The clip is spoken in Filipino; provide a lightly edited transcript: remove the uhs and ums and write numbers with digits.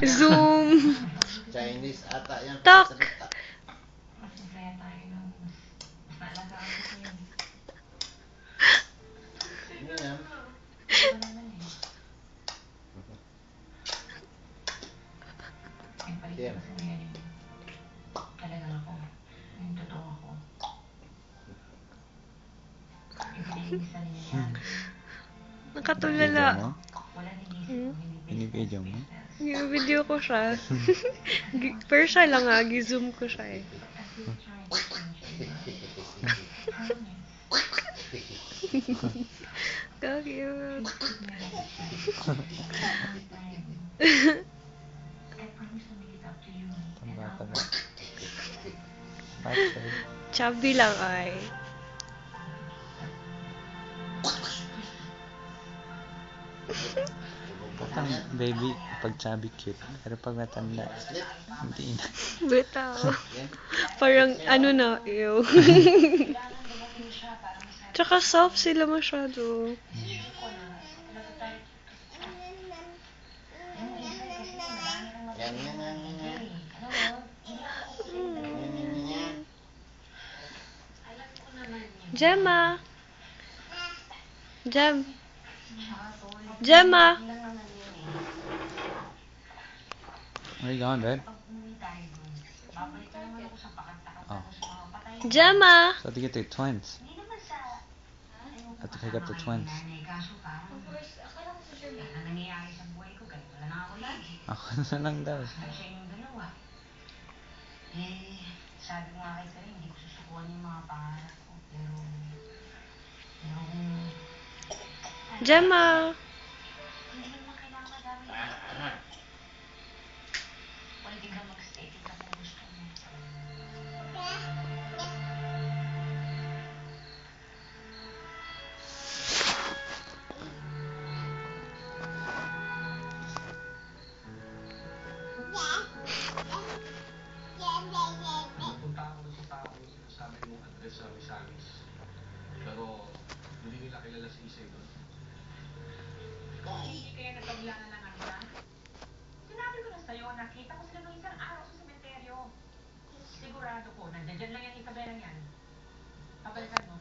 Zoom. Chinese ata yan. Tak. Masaya tayo nung mas naalagaan ko sa'yo. Ano yan? Iba naman eh. Yung palit ko kasi ngayon yung talagang ako. Yung totoo ako. Ibilingisa niya yan. Nakatulala. Wala nilisip kung hindi Binibidyo mo? Video ko siya. Pero siya lang nga, gi-zoom ko siya eh. Ka-cute. Tamba-tamba. Bakit? Chubby lang ay. Batang baby, pag chubby cute. Pero pag matanda, hindi na. Bitaw. Parang ano na, ew. Tsaka soft sila masyado. Yan, yan, yan, yan, yan. Gemma. Gemma. Where you going, babe? Oh. Gemma. So to get the twins. I have to pick up the twins. Ako na lang daw. Sabi ko nga kay Karin, hindi ko susukuhan yung mga pangarap ko. Pero Gemma. hindi naman kailangan madami. Pwede ka mag-stay dito kung gusto mo. Punta ako sa tao yung sinasabi mong address sa Misamis. Pero hindi nila kilala si Isay doon. Hindi kaya nagpaglanan ng ano na? Sinabi ko na sa'yo, nakita ko sila nung isang araw sa sementeryo. Sigurado ko, nandiyan lang yung Isabela yan. Kapalitan mo.